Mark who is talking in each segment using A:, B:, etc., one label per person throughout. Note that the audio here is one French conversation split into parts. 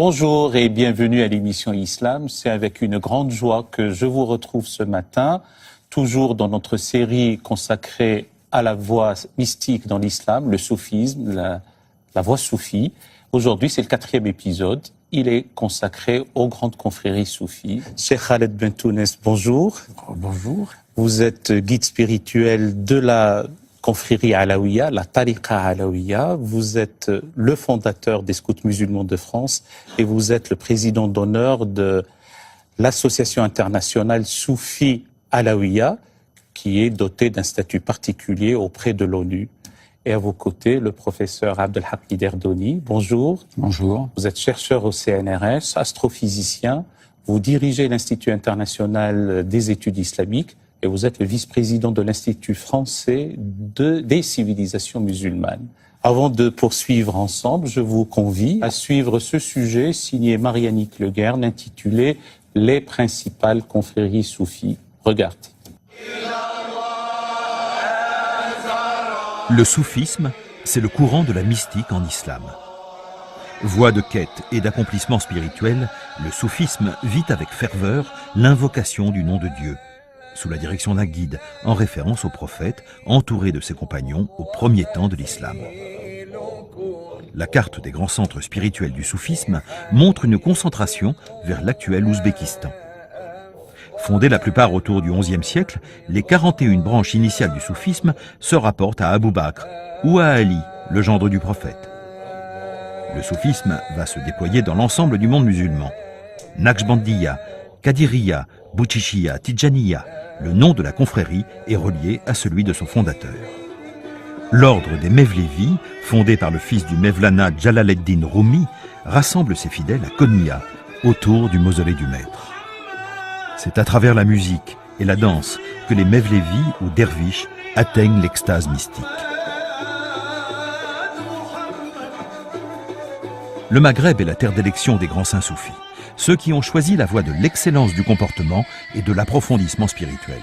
A: Bonjour et bienvenue à l'émission Islam. C'est avec une grande joie que je vous retrouve ce matin, toujours dans notre série consacrée à la voie mystique dans l'islam, le soufisme, la voie soufie. Aujourd'hui, c'est le 4e épisode. Il est consacré aux grandes confréries soufis. Cheikh Khaled Bentounes, bonjour.
B: Bonjour.
A: Vous êtes guide spirituel de la confrérie Alaouia, la Tariqa Alaouia. Vous êtes le fondateur des Scouts musulmans de France et vous êtes le président d'honneur de l'association internationale Soufi Alaouia, qui est dotée d'un statut particulier auprès de l'ONU. Et à vos côtés, le professeur Abdelhak Guiderdoni. Bonjour.
B: Bonjour.
A: Vous êtes chercheur au CNRS, astrophysicien. Vous dirigez l'Institut international des études islamiques et vous êtes le vice-président de l'Institut français des civilisations musulmanes. Avant de poursuivre ensemble, je vous convie à suivre ce sujet signé Marianique Le Guern, intitulé « Les principales confréries soufis ». Regardez.
C: Le soufisme, c'est le courant de la mystique en islam. Voie de quête et d'accomplissement spirituel, le soufisme vit avec ferveur l'invocation du nom de Dieu, sous la direction d'un guide, en référence au prophète, entouré de ses compagnons au premier temps de l'islam. La carte des grands centres spirituels du soufisme montre une concentration vers l'actuel Ouzbékistan. Fondées la plupart autour du XIe siècle, les 41 branches initiales du soufisme se rapportent à Abou Bakr ou à Ali, le gendre du prophète. Le soufisme va se déployer dans l'ensemble du monde musulman. Naqshbandiya, Kadiriya, Bouchishiya, Tidjaniya, le nom de la confrérie est relié à celui de son fondateur. L'ordre des Mevlevi, fondé par le fils du Mevlana Jalaleddin Rumi, rassemble ses fidèles à Konya, autour du mausolée du maître. C'est à travers la musique et la danse que les Mevlevi ou derviches atteignent l'extase mystique. Le Maghreb est la terre d'élection des grands saints soufis, ceux qui ont choisi la voie de l'excellence du comportement et de l'approfondissement spirituel.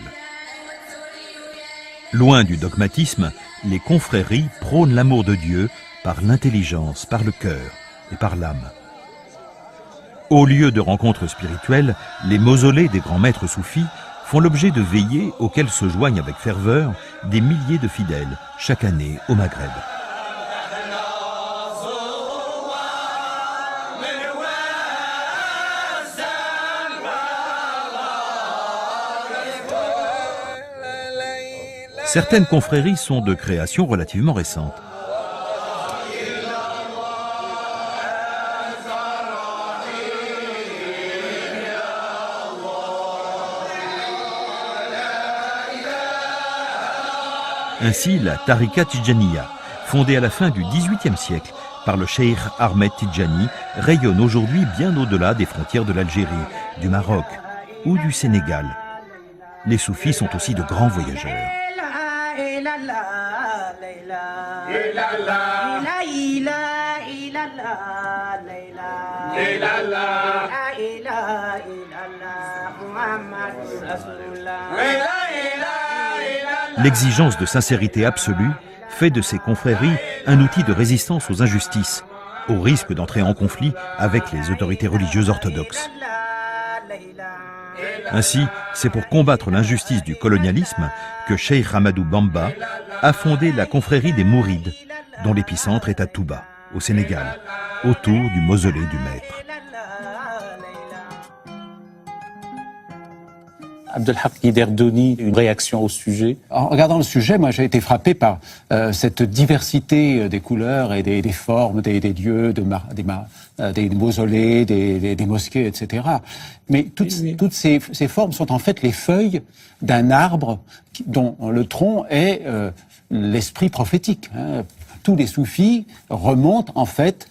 C: Loin du dogmatisme, les confréries prônent l'amour de Dieu par l'intelligence, par le cœur et par l'âme. Au lieu de rencontres spirituelles, les mausolées des grands maîtres soufis font l'objet de veillées auxquelles se joignent avec ferveur des milliers de fidèles chaque année au Maghreb. Certaines confréries sont de création relativement récente. Ainsi, la Tariqa Tidjaniya, fondée à la fin du XVIIIe siècle par le cheikh Ahmed Tidjani, rayonne aujourd'hui bien au-delà des frontières de l'Algérie, du Maroc ou du Sénégal. Les soufis sont aussi de grands voyageurs. L'exigence de sincérité absolue fait de ces confréries un outil de résistance aux injustices, au risque d'entrer en conflit avec les autorités religieuses orthodoxes. Ainsi, c'est pour combattre l'injustice du colonialisme que Cheikh Ahmadou Bamba a fondé la confrérie des Mourides, dont l'épicentre est à Touba, au Sénégal, autour du mausolée du maître.
A: Abdelhak Guiderdoni, une réaction au sujet?
B: En regardant le sujet, moi j'ai été frappé par cette diversité des couleurs et des formes des lieux, des mausolées, des mosquées, etc. Mais toutes ces formes sont en fait les feuilles d'un arbre dont le tronc est l'esprit prophétique. Tous les soufis remontent en fait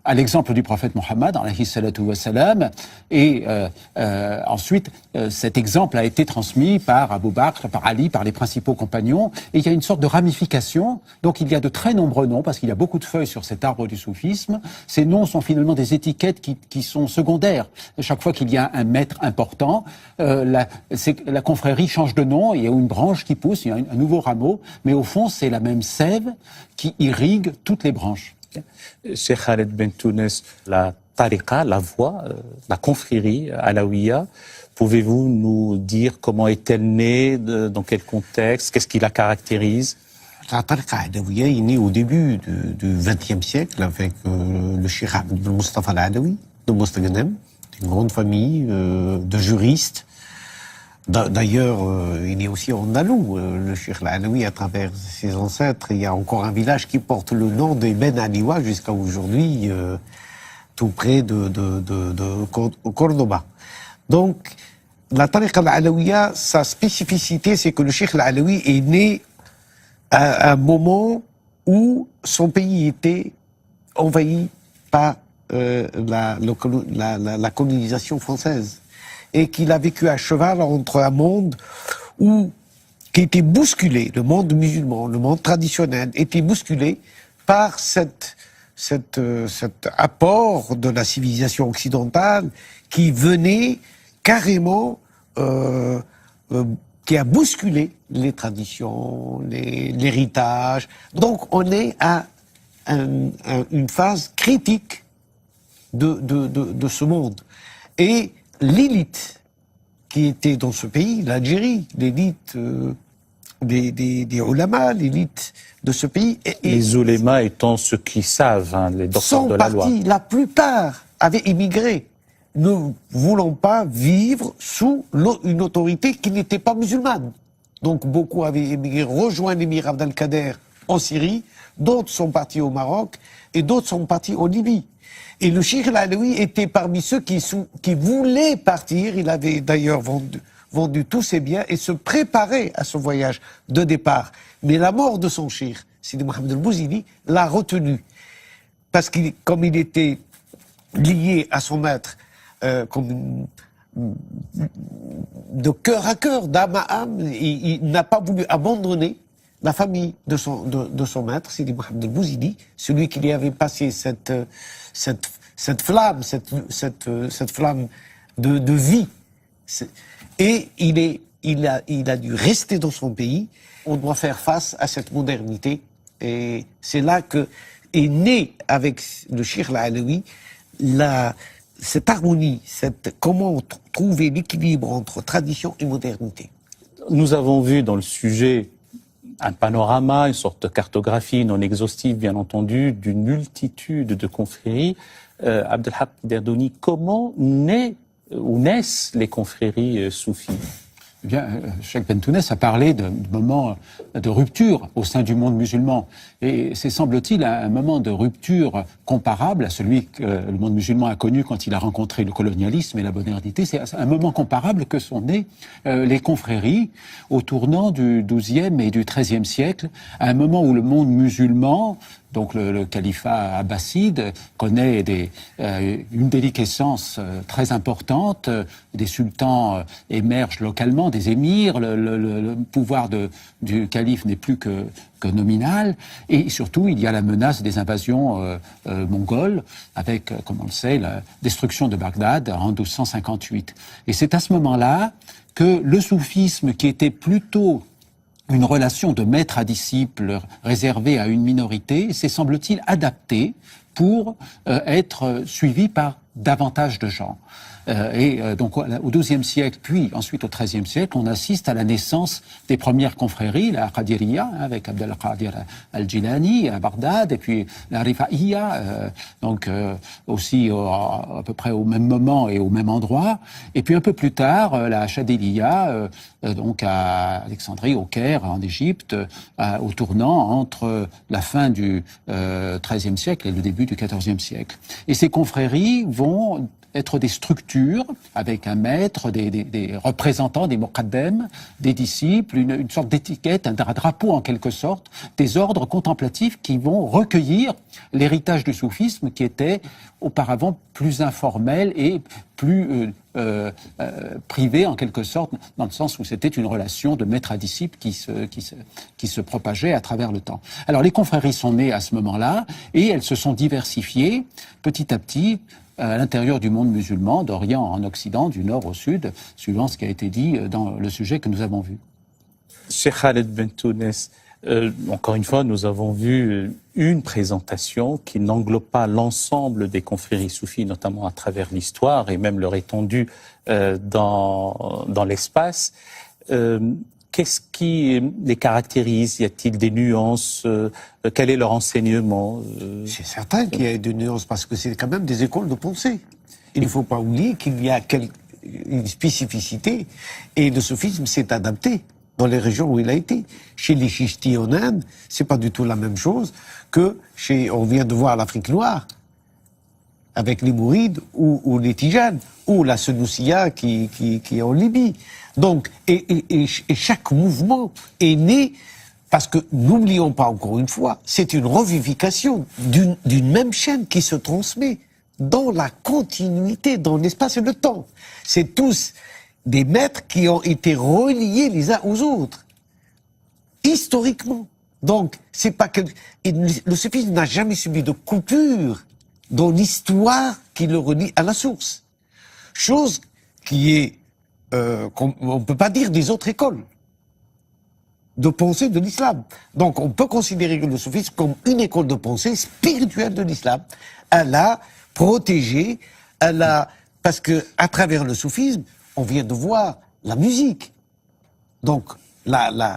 B: à l'exemple du prophète Mohammed, alayhi salatu wa salam, et ensuite cet exemple a été transmis par Abou Bakr, par Ali, par les principaux compagnons, et il y a une sorte de ramification. Donc il y a de très nombreux noms, parce qu'il y a beaucoup de feuilles sur cet arbre du soufisme. Ces noms sont finalement des étiquettes qui sont secondaires. Chaque fois qu'il y a un maître important, la confrérie change de nom, il y a une branche qui pousse, il y a un nouveau rameau, mais au fond c'est la même sève qui irrigue toutes les branches.
A: Cheikh Khaled Bentounes, la tariqa, la voie, la confrérie alaouia. Pouvez-vous nous dire comment est-elle née, dans quel contexte, qu'est-ce qui la caractérise?
D: La tariqa alaouia est née au début du XXe siècle avec le Cheikh Ahmed Ben Mustafa Al-Alaoui de Mostaganem, une grande famille de juristes. D'ailleurs, il est aussi en Andalou, le Cheikh Al-Alaoui, à travers ses ancêtres. Il y a encore un village qui porte le nom de Ben Aliwa jusqu'à aujourd'hui, tout près de Cordoba. Donc, la tariqa al-Alaouia, sa spécificité, c'est que le Cheikh Al-Alaoui est né à un moment où son pays était envahi par la colonisation française. Et qu'il a vécu à cheval entre un monde qui était bousculé, le monde musulman, le monde traditionnel, était bousculé par cet apport de la civilisation occidentale qui venait carrément, qui a bousculé les traditions, l'héritage. Donc on est à une phase critique de ce monde. Et l'élite qui était dans ce pays, l'Algérie, l'élite des ulama, l'élite de ce pays.
A: Les oulémas étant ceux qui savent, les docteurs de la loi.
D: La plupart avaient immigré, ne voulant pas vivre sous une autorité qui n'était pas musulmane. Donc beaucoup avaient immigré, rejoint l'émir Abdelkader en Syrie, d'autres sont partis au Maroc et d'autres sont partis en Libye. Et le Cheikh Al-Alaoui était parmi ceux qui voulaient partir. Il avait d'ailleurs vendu tous ses biens et se préparait à son voyage de départ. Mais la mort de son cheikh, Sidi Mohamed El-Bouzidi, l'a retenu. Parce que comme il était lié à son maître, de cœur à cœur, d'âme à âme, il n'a pas voulu abandonner la famille de son maître, Sidi Mohamed El-Bouzidi, celui qui lui avait passé cette flamme, cette flamme de vie. Et il a dû rester dans son pays. On doit faire face à cette modernité. Et c'est là que est né avec le Cheikh Al-Alaoui cette harmonie, comment trouver l'équilibre entre tradition et modernité.
A: Nous avons vu dans le sujet un panorama, une sorte de cartographie non exhaustive, bien entendu, d'une multitude de confréries. Abdelhak Derdouni, comment naissent les confréries soufis?
B: Eh bien, Cheikh Bentounès a parlé de moments de rupture au sein du monde musulman. Et c'est, semble-t-il, un moment de rupture comparable à celui que le monde musulman a connu quand il a rencontré le colonialisme et la modernité. C'est un moment comparable que sont nées les confréries au tournant du XIIe et du XIIIe siècle, à un moment où le monde musulman, donc le califat abbasside, connaît une déliquescence très importante. Des sultans émergent localement, des émirs. Le pouvoir du calife n'est plus que nominal. Et surtout, il y a la menace des invasions mongoles, avec, comme on le sait, la destruction de Bagdad en 1258. Et c'est à ce moment-là que le soufisme, qui était plutôt une relation de maître à disciple réservée à une minorité, s'est, semble-t-il, adaptée pour être suivi par davantage de gens. Donc au XIIe siècle, puis ensuite au XIIIe siècle, on assiste à la naissance des premières confréries, la Qadiriya, avec Abdel Qadir al-Jilani à Bagdad, et puis la Rifa'iyya, donc aussi à peu près au même moment et au même endroit. Et puis un peu plus tard, la Chadiliya, donc à Alexandrie, au Caire, en Égypte, au tournant entre la fin du XIIIe siècle et le début du XIVe siècle. Et ces confréries vont être des structures avec un maître, des représentants, des muqaddem, des disciples, une sorte d'étiquette, un drapeau en quelque sorte, des ordres contemplatifs qui vont recueillir l'héritage du soufisme qui était auparavant plus informel et plus privé en quelque sorte, dans le sens où c'était une relation de maître à disciple qui se propageait à travers le temps. Alors les confréries sont nées à ce moment-là et elles se sont diversifiées petit à petit à l'intérieur du monde musulman, d'Orient en Occident, du Nord au Sud, suivant ce qui a été dit dans le sujet que nous avons vu.
A: Cheikh Khaled Bentounès, Encore une fois, nous avons vu une présentation qui n'englobe pas l'ensemble des confréries soufis, notamment à travers l'histoire et même leur étendue dans l'espace. Qu'est-ce qui les caractérise? Y a-t-il des nuances? Quel est leur enseignement?
D: C'est certain qu'il y a des nuances, parce que c'est quand même des écoles de pensée. Il ne faut pas oublier qu'il y a une spécificité, et le soufisme s'est adapté dans les régions où il a été. Chez les Chishtis en Inde, c'est pas du tout la même chose que on vient de voir l'Afrique noire, avec les Mourides ou les Tijanes, ou la Senoussia qui est en Libye. Donc, et chaque mouvement est né, parce que n'oublions pas encore une fois, c'est une revivification d'une même chaîne qui se transmet dans la continuité, dans l'espace et le temps. C'est tous des maîtres qui ont été reliés les uns aux autres, historiquement. Donc, c'est pas que le soufisme n'a jamais subi de coupure dans l'histoire qui le relie à la source. Chose qui est, qu'on ne peut pas dire des autres écoles de pensée de l'islam. Donc, on peut considérer le soufisme comme une école de pensée spirituelle de l'islam. Elle a protégé, parce que à travers le soufisme, on vient de voir la musique. Donc, le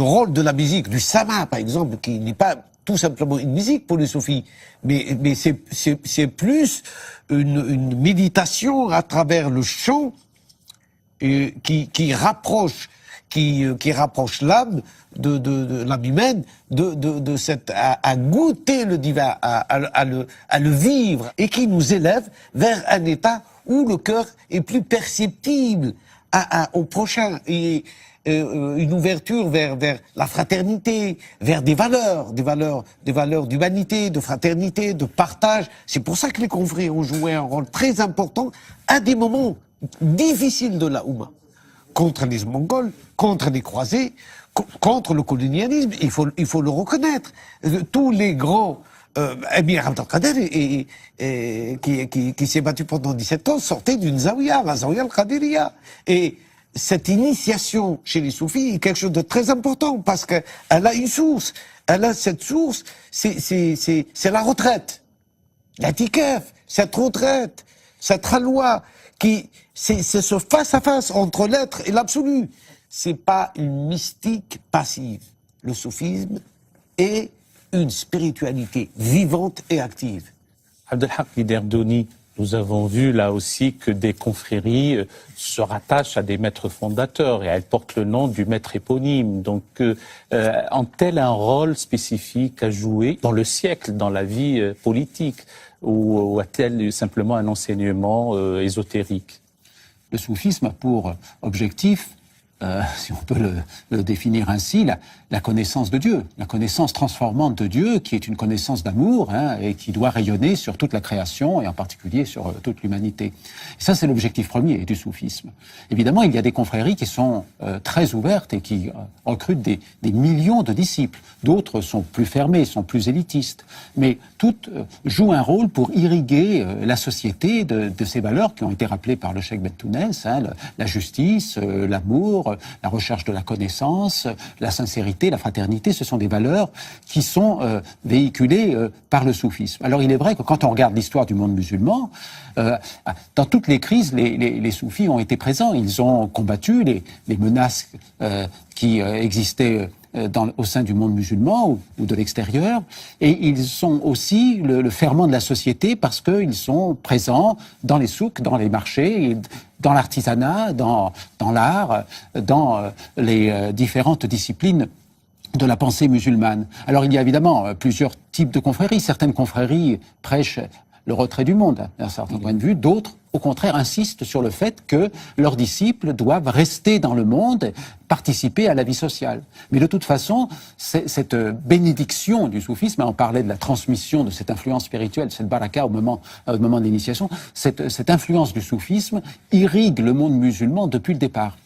D: rôle de la musique, du sama par exemple, qui n'est pas tout simplement une musique pour les soufis, mais c'est plus une méditation à travers le chant qui rapproche l'âme de l'âme humaine de cette à goûter le divin, à le vivre, et qui nous élève vers un état où le cœur est plus perceptible au prochain, et une ouverture vers la fraternité, vers des valeurs d'humanité, de fraternité, de partage. C'est pour ça que les confrères ont joué un rôle très important à des moments difficiles de la Oumma, contre les Mongols, contre les croisés, contre le colonialisme. Il faut le reconnaître. Tous les grands Émir Abdelkader, qui s'est battu pendant 17 ans, sortait d'une zawiya, la zawiya al-Qadiriya. Et cette initiation chez les soufis est quelque chose de très important, parce qu'elle a une source. Elle a cette source, c'est la retraite. L'atikaf, cette retraite, cette halwa, c'est ce face-à-face entre l'être et l'absolu. C'est pas une mystique passive. Le soufisme est une spiritualité vivante et active.
A: Abdelhak Guiderdoni, nous avons vu là aussi que des confréries se rattachent à des maîtres fondateurs, et elles portent le nom du maître éponyme. Donc, ont-elles un rôle spécifique à jouer dans le siècle, dans la vie politique, ou a-t-elle simplement un enseignement ésotérique?
B: Le soufisme a pour objectif, si on peut le définir ainsi, la connaissance de Dieu, la connaissance transformante de Dieu, qui est une connaissance d'amour, et qui doit rayonner sur toute la création, et en particulier sur toute l'humanité. Et ça, c'est l'objectif premier du soufisme. Évidemment, il y a des confréries qui sont très ouvertes et qui recrutent des millions de disciples. D'autres sont plus fermées, sont plus élitistes. Mais toutes jouent un rôle pour irriguer la société de ces valeurs qui ont été rappelées par le cheikh Ben Tounès, la justice, l'amour, la recherche de la connaissance, la sincérité, la fraternité. Ce sont des valeurs qui sont véhiculées par le soufisme. Alors il est vrai que quand on regarde l'histoire du monde musulman, dans toutes les crises, les soufis ont été présents. Ils ont combattu les menaces qui existaient au sein du monde musulman ou de l'extérieur, et ils sont aussi le ferment de la société, parce qu'ils sont présents dans les souks, dans les marchés, dans l'artisanat, dans l'art, dans les différentes disciplines de la pensée musulmane. Alors il y a évidemment plusieurs types de confréries. Certaines confréries prêchent le retrait du monde, d'un certain point de vue. D'autres, au contraire, insistent sur le fait que leurs disciples doivent rester dans le monde, participer à la vie sociale. Mais de toute façon, cette bénédiction du soufisme, on parlait de la transmission de cette influence spirituelle, cette baraka au moment de l'initiation, cette influence du soufisme irrigue le monde musulman depuis le départ.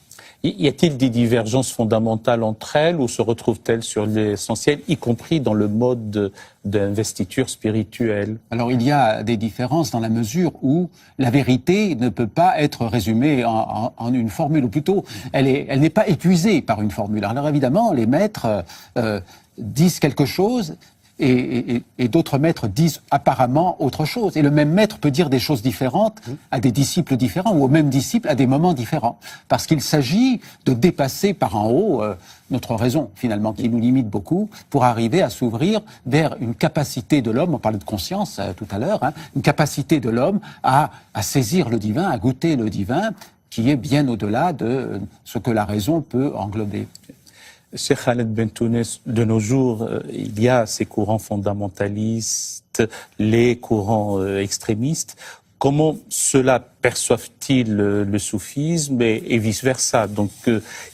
A: Y a-t-il des divergences fondamentales entre elles ou se retrouvent-elles sur l'essentiel, y compris dans le mode d'investiture spirituelle?
B: Alors il y a des différences dans la mesure où la vérité ne peut pas être résumée en une formule, ou plutôt elle n'est pas épuisée par une formule. Alors évidemment, les maîtres disent quelque chose et d'autres maîtres disent apparemment autre chose. Et le même maître peut dire des choses différentes à des disciples différents ou aux mêmes disciples à des moments différents. Parce qu'il s'agit de dépasser par en haut notre raison, finalement, qui nous limite beaucoup, pour arriver à s'ouvrir vers une capacité de l'homme, on parlait de conscience tout à l'heure, une capacité de l'homme à saisir le divin, à goûter le divin, qui est bien au-delà de ce que la raison peut englober.
A: Cheikh Khaled Bentounes, de nos jours, il y a ces courants fondamentalistes, les courants extrémistes. Comment cela perçoivent-ils le soufisme et vice-versa? Donc,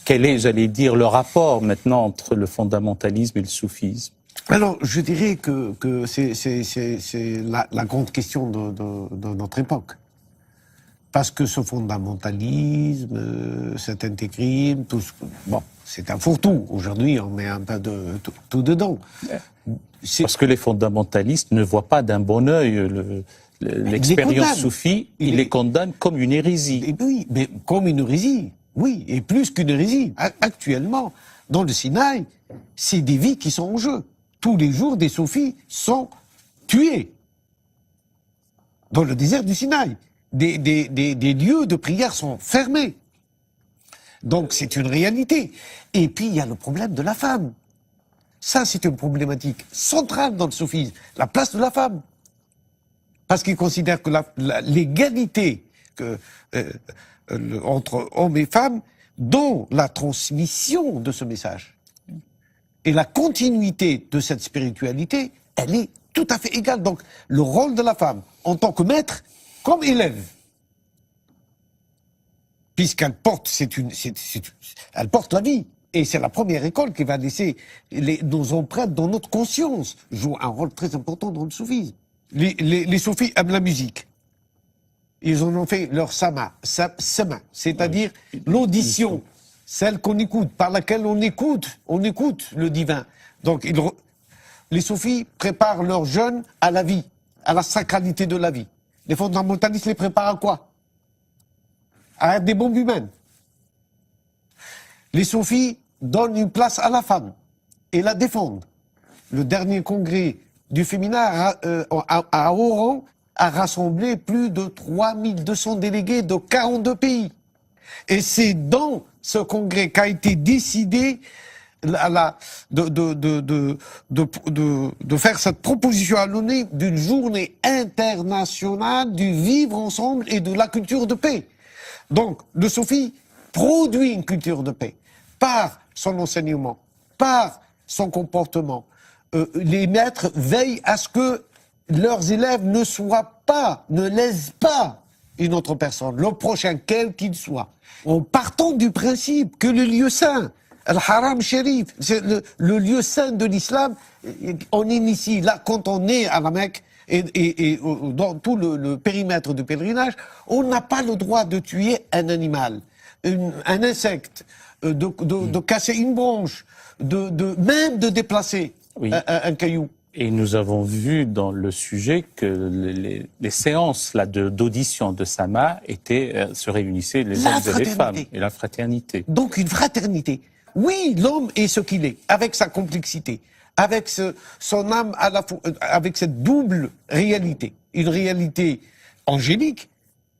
A: quel est, j'allais dire, le rapport maintenant entre le fondamentalisme et le soufisme?
D: Alors, je dirais que c'est la grande question de notre époque. Parce que ce fondamentalisme, cet intégrisme, tout ce, bon, c'est un fourre-tout. Aujourd'hui, on met un peu de tout dedans.
A: Parce que les fondamentalistes ne voient pas d'un bon œil l'expérience soufie, ils les condamnent comme une hérésie.
D: Et oui, mais comme une hérésie, oui, et plus qu'une hérésie. Actuellement, dans le Sinaï, c'est des vies qui sont en jeu. Tous les jours, des soufis sont tués dans le désert du Sinaï. Des lieux de prière sont fermés. Donc c'est une réalité. Et puis il y a le problème de la femme. Ça, c'est une problématique centrale dans le soufisme, la place de la femme. Parce qu'ils considèrent que l'égalité entre hommes et femmes dans la transmission de ce message et la continuité de cette spiritualité, elle est tout à fait égale. Donc le rôle de la femme en tant que maître comme élève, puisqu'elle porte, elle porte la vie, et c'est la première école qui va laisser nos empreintes dans notre conscience, joue un rôle très important dans le soufisme. Les soufis aiment la musique. Ils en ont fait leur sama, c'est-à-dire l'audition, celle qu'on écoute, par laquelle on écoute le divin. Donc les soufis préparent leurs jeunes à la vie, à la sacralité de la vie. Les fondamentalistes les préparent à quoi? À être des bombes humaines. Les soufis donnent une place à la femme et la défendent. Le dernier congrès du féminin à Oran a rassemblé plus de 3200 délégués de 42 pays. Et c'est dans ce congrès qu'a été décidé de faire cette proposition à l'ONU d'une journée internationale du vivre ensemble et de la culture de paix. Donc, le soufi produit une culture de paix par son enseignement, par son comportement. Les maîtres veillent à ce que leurs élèves ne lèsent pas une autre personne, le prochain, quel qu'il soit. En partant du principe que le lieu saint, Al-Haram Sharif, c'est le lieu saint de l'islam, on initie là, quand on est à la Mecque, et dans tout le périmètre du pèlerinage, on n'a pas le droit de tuer un animal, un insecte, de casser une branche, même de déplacer un caillou.
A: Et nous avons vu dans le sujet que les séances d'audition de Sama se réunissaient les hommes et les femmes, et la fraternité.
D: Donc une fraternité. Oui, l'homme est ce qu'il est, avec sa complexité, avec son âme avec cette double réalité. Une réalité angélique,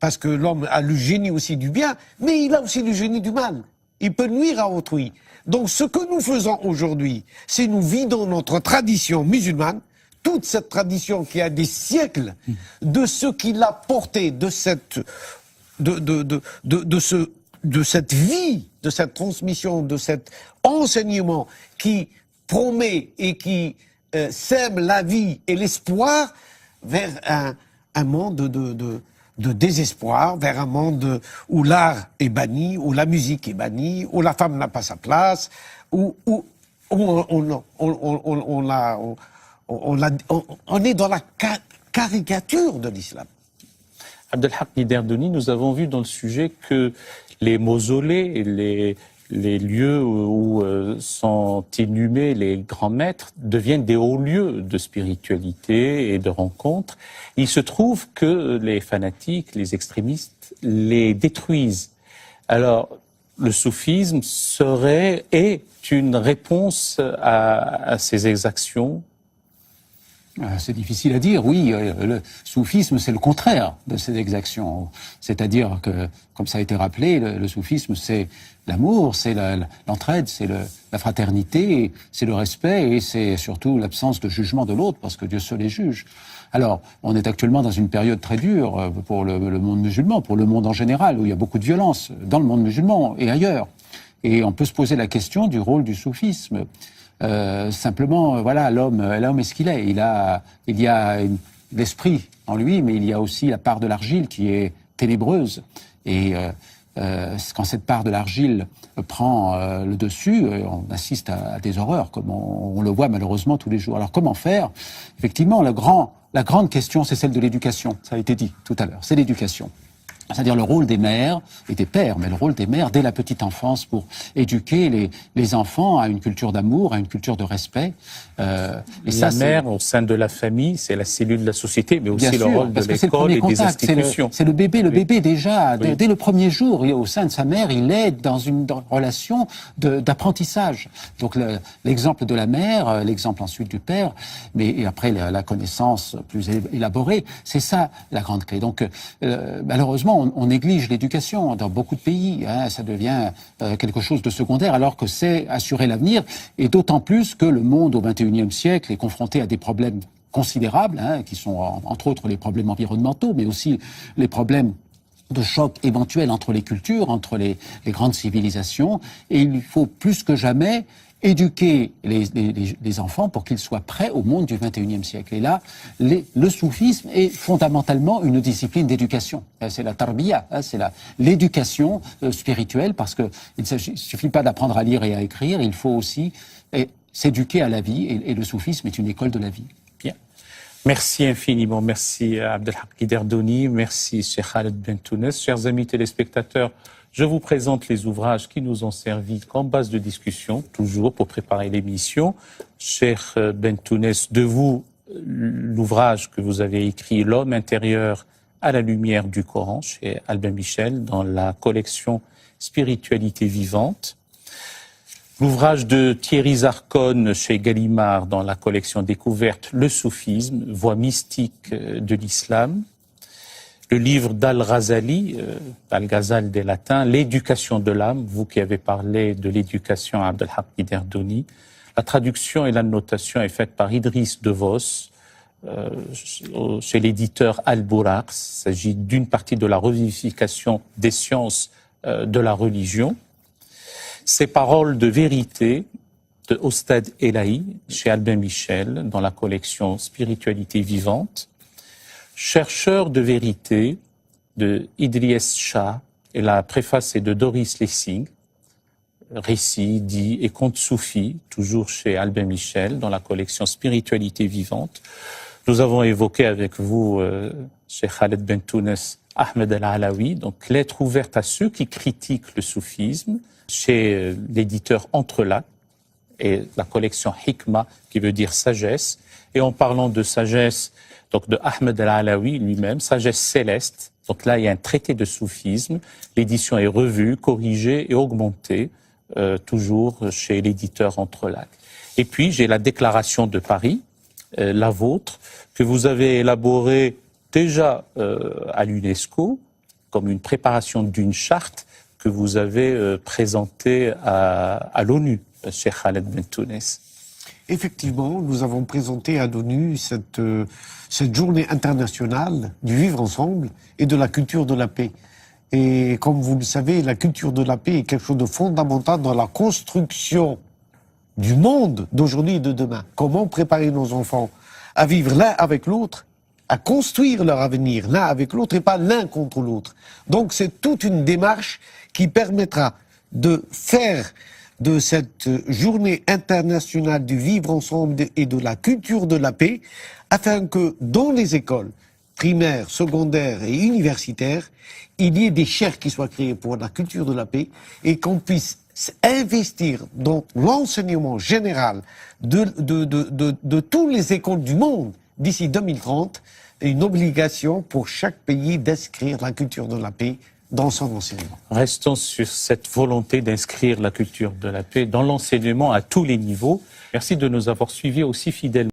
D: parce que l'homme a le génie aussi du bien, mais il a aussi le génie du mal. Il peut nuire à autrui. Donc ce que nous faisons aujourd'hui, c'est nous vidons notre tradition musulmane, toute cette tradition qui a des siècles, de ce qu'il a porté, de cette vie, de cette transmission, de cet enseignement qui promet et qui sème la vie et l'espoir vers un monde de désespoir, vers un monde où l'art est banni, où la musique est bannie, où la femme n'a pas sa place, où on est dans la caricature de l'islam.
A: Abdelhak Guiderdoni, nous avons vu dans le sujet que les mausolées et les lieux où sont inhumés les grands maîtres deviennent des hauts lieux de spiritualité et de rencontre. Il se trouve que les fanatiques, les extrémistes, les détruisent. Alors, le soufisme est une réponse à ces exactions?
B: C'est difficile à dire, oui. Le soufisme, c'est le contraire de ces exactions. C'est-à-dire que, comme ça a été rappelé, le soufisme, c'est l'amour, c'est l'entraide, c'est la fraternité, c'est le respect et c'est surtout l'absence de jugement de l'autre, parce que Dieu seul les juge. Alors, on est actuellement dans une période très dure pour le monde musulman, pour le monde en général, où il y a beaucoup de violence dans le monde musulman et ailleurs. Et on peut se poser la question du rôle du soufisme. Simplement, voilà, l'homme est ce qu'il est. Il y a l'esprit en lui, mais il y a aussi la part de l'argile qui est ténébreuse. Et quand cette part de l'argile prend le dessus, on assiste à des horreurs, comme on le voit malheureusement tous les jours. Alors comment faire? Effectivement, la grande question, c'est celle de l'éducation. Ça a été dit tout à l'heure. C'est l'éducation. C'est-à-dire le rôle des mères et des pères, mais le rôle des mères dès la petite enfance pour éduquer les enfants à une culture d'amour, à une culture de respect.
A: La mère, au sein de la famille, c'est la cellule de la société, mais aussi le rôle de l'école et des institutions.
B: C'est le bébé. Le bébé, déjà, dès le premier jour, au sein de sa mère, il est dans une relation d'apprentissage. Donc l'exemple de la mère, l'exemple ensuite du père, et après la connaissance plus élaborée, c'est ça la grande clé. Donc malheureusement, on néglige l'éducation dans beaucoup de pays. Ça devient quelque chose de secondaire, alors que c'est assurer l'avenir, et d'autant plus que le monde au XXIe siècle est confronté à des problèmes considérables, qui sont entre autres les problèmes environnementaux, mais aussi les problèmes de choc éventuels entre les cultures, entre les grandes civilisations. Et il faut plus que jamais éduquer les enfants pour qu'ils soient prêts au monde du XXIe siècle. Et là, le soufisme est fondamentalement une discipline d'éducation. C'est la tarbiya, c'est l'éducation spirituelle, parce que il suffit pas d'apprendre à lire et à écrire, il faut aussi s'éduquer à la vie, et le soufisme est une école de la vie.
A: Bien. Merci infiniment. Merci à Abdelhak Guiderdoni, merci Cheikh Khaled Bentounes. Chers amis téléspectateurs, je vous présente les ouvrages qui nous ont servi comme base de discussion, toujours pour préparer l'émission. Cheikh Bentounes, de vous, l'ouvrage que vous avez écrit, L'homme intérieur à la lumière du Coran, chez Albin Michel, dans la collection Spiritualité vivante. L'ouvrage de Thierry Zarcone chez Gallimard, dans la collection Découverte, Le soufisme, voie mystique de l'islam. Le livre d'Al-Ghazali, Al-Ghazal des Latins, L'éducation de l'âme, vous qui avez parlé de l'éducation à Abdelhak Guiderdoni. La traduction et la notation est faite par Idriss Devos, chez l'éditeur Al-Bouraq. Il s'agit d'une partie de la revivification des sciences de la religion. Ces paroles de vérité de Ostad Elahi, chez Albin Michel, dans la collection Spiritualité vivante. Chercheur de vérité de Idriss Shah, et la préface est de Doris Lessing. Récits, dits et contes soufis, toujours chez Albin Michel, dans la collection Spiritualité vivante. Nous avons évoqué avec vous, chez Khaled Bentounes, Ahmed Al-Alawi, donc lettre ouverte à ceux qui critiquent le soufisme, chez l'éditeur Entrelacs, et la collection Hikma, qui veut dire sagesse. Et en parlant de sagesse, donc de Ahmed Al-Alawi lui-même, sagesse céleste. Donc là, il y a un traité de soufisme. L'édition est revue, corrigée et augmentée, toujours chez l'éditeur Entrelacs. Et puis, j'ai la déclaration de Paris, la vôtre, que vous avez élaborée déjà à l'UNESCO, comme une préparation d'une charte que vous avez présentée à l'ONU, Cheikh Khaled Bentounes.
D: Effectivement, nous avons présenté à l'ONU cette journée internationale du vivre ensemble et de la culture de la paix. Et comme vous le savez, la culture de la paix est quelque chose de fondamental dans la construction du monde d'aujourd'hui et de demain. Comment préparer nos enfants à vivre l'un avec l'autre, à construire leur avenir l'un avec l'autre et pas l'un contre l'autre. Donc c'est toute une démarche qui permettra de faire de cette journée internationale du vivre ensemble et de la culture de la paix, afin que dans les écoles, primaire, secondaire et universitaire, il y ait des chaires qui soient créées pour la culture de la paix et qu'on puisse investir dans l'enseignement général de toutes les écoles du monde d'ici 2030, une obligation pour chaque pays d'inscrire la culture de la paix dans son enseignement.
A: Restons sur cette volonté d'inscrire la culture de la paix dans l'enseignement à tous les niveaux. Merci de nous avoir suivis aussi fidèlement.